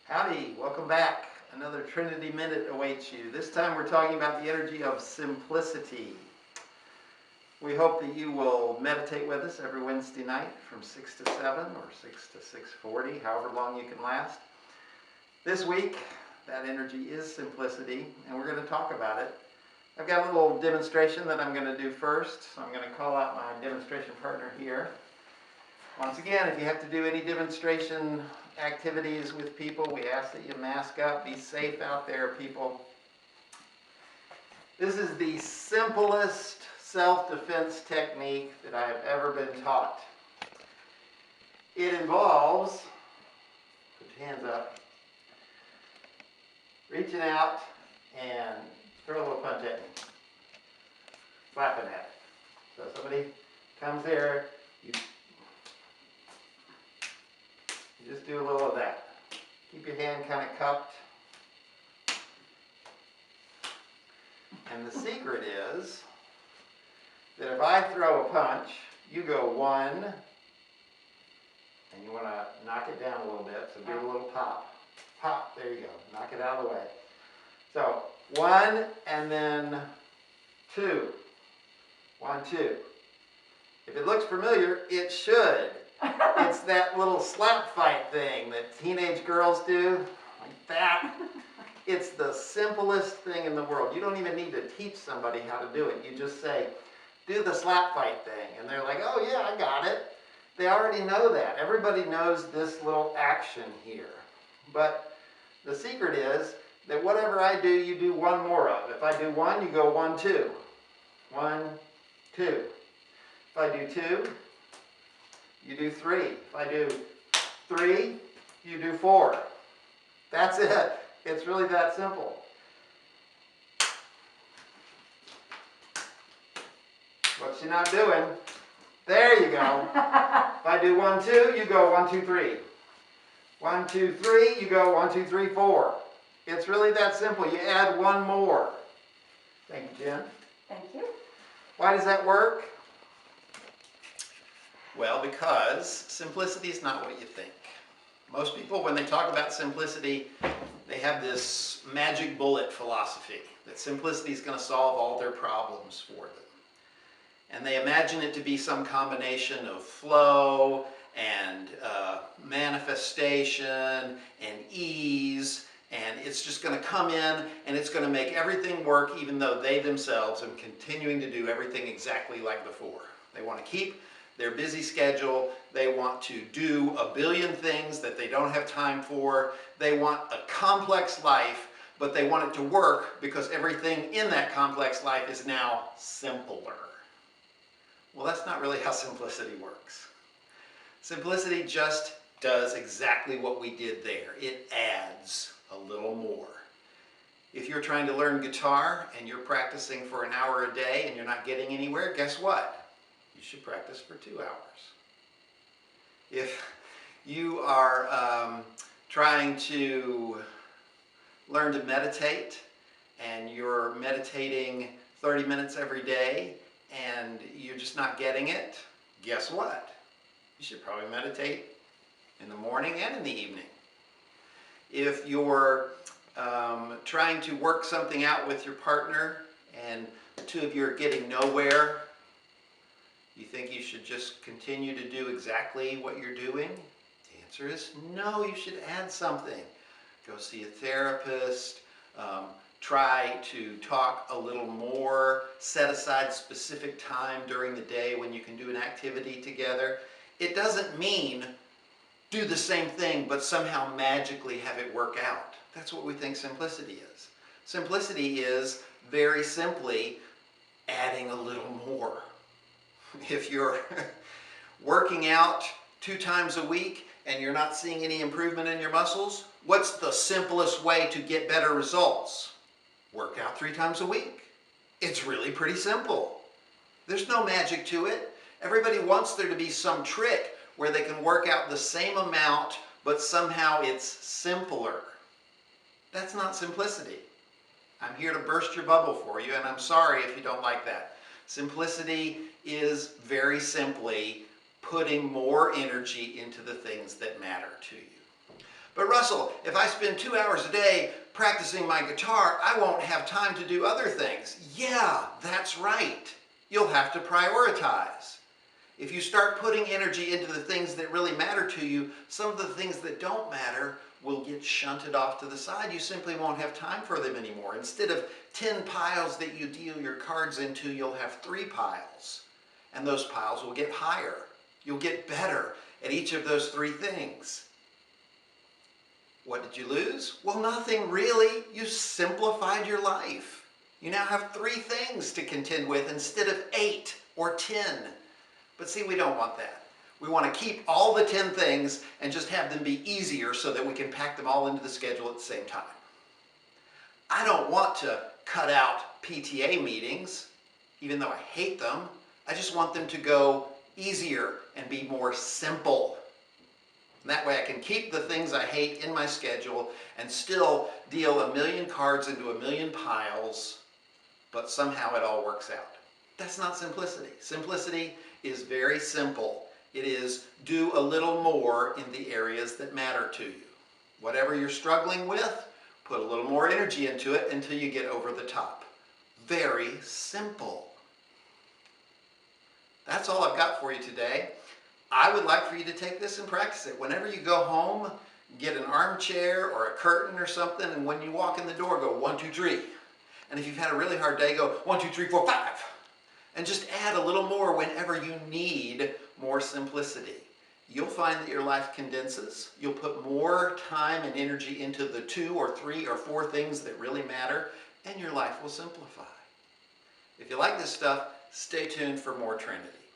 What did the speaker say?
Howdy, welcome back. Another Trinity Minute awaits you. This time we're talking about the energy of simplicity. We hope that you will meditate with us every Wednesday night from 6 to 7 or 6 to 6:40, however long you can last. This week, that energy is simplicity, and we're going to talk about it. I've got a little demonstration that I'm going to do first, so I'm going to call out my demonstration partner here. Once again, if you have to do any demonstration activities with people, we ask that you mask up, be safe out there, people. This is the simplest self-defense technique that I've ever been taught. It involves, put your hands up, reaching out and throw a little punch at me, slapping at it. So somebody comes here, you just do a little of that. Keep your hand kind of cupped. And the secret is that if I throw a punch, you go one, and you want to knock it down a little bit, so do a little pop. Pop, there you go. Knock it out of the way. So, one, and then two. 1, 2. If it looks familiar, it should. It's that little slap fight thing that teenage girls do, like that. It's the simplest thing in the world. You don't even need to teach somebody how to do it. You just say, do the slap fight thing. And they're like, oh yeah, I got it. They already know that. Everybody knows this little action here. But the secret is that whatever I do, you do one more of. If I do one, you go 1, 2. 1, 2. If I do 2, you do 3. If I do 3, you do 4. That's it. It's really that simple. What's she not doing? There you go. If I do 1, 2, you go 1, 2, 3. 1, 2, 3, you go 1, 2, 3, 4. It's really that simple. You add one more. Thank you, Jen. Thank you. Why does that work? Well, because simplicity is not what you think. Most people, when they talk about simplicity, they have this magic bullet philosophy that simplicity is going to solve all their problems for them. And they imagine it to be some combination of flow and manifestation and ease, and it's just going to come in and it's going to make everything work even though they themselves are continuing to do everything exactly like before. They want to keep their busy schedule, they want to do a billion things that they don't have time for, they want a complex life, but they want it to work because everything in that complex life is now simpler. Well, that's not really how simplicity works. Simplicity just does exactly what we did there. It adds a little more. If you're trying to learn guitar and you're practicing for an hour a day and you're not getting anywhere, guess what? You should practice for 2 hours. If you are trying to learn to meditate and you're meditating 30 minutes every day and you're just not getting it, guess what? You should probably meditate in the morning and in the evening. If you're trying to work something out with your partner and the two of you are getting nowhere, you think you should just continue to do exactly what you're doing? The answer is no, you should add something. Go see a therapist, try to talk a little more, set aside specific time during the day when you can do an activity together. It doesn't mean do the same thing but somehow magically have it work out. That's what we think simplicity is. Simplicity is very simply adding a little more. If you're working out 2 times a week and you're not seeing any improvement in your muscles, what's the simplest way to get better results? Work out 3 times a week. It's really pretty simple. There's no magic to it. Everybody wants there to be some trick where they can work out the same amount, but somehow it's simpler. That's not simplicity. I'm here to burst your bubble for you, and I'm sorry if you don't like that. Simplicity is very simply putting more energy into the things that matter to you. But Russell, if I spend 2 hours a day practicing my guitar, I won't have time to do other things. Yeah, that's right. You'll have to prioritize. If you start putting energy into the things that really matter to you, some of the things that don't matter will get shunted off to the side. You simply won't have time for them anymore. Instead of 10 piles that you deal your cards into, you'll have 3 piles. And those piles will get higher. You'll get better at each of those 3 things. What did you lose? Well, nothing really. You simplified your life. You now have 3 things to contend with instead of 8 or 10. But see, we don't want that. We want to keep all the 10 things and just have them be easier so that we can pack them all into the schedule at the same time. I don't want to cut out PTA meetings, even though I hate them. I just want them to go easier and be more simple. And that way I can keep the things I hate in my schedule and still deal 1,000,000 cards into 1,000,000 piles, but somehow it all works out. That's not simplicity. Simplicity is very simple. It is do a little more in the areas that matter to you. Whatever you're struggling with, put a little more energy into it until you get over the top. Very simple. That's all I've got for you today. I would like for you to take this and practice it. Whenever you go home, get an armchair or a curtain or something, and when you walk in the door, go 1, 2, 3. And if you've had a really hard day, go 1, 2, 3, 4, 5. And just add a little more whenever you need more simplicity. You'll find that your life condenses. You'll put more time and energy into the 2 or 3 or 4 things that really matter, and your life will simplify. If you like this stuff, stay tuned for more Trinity.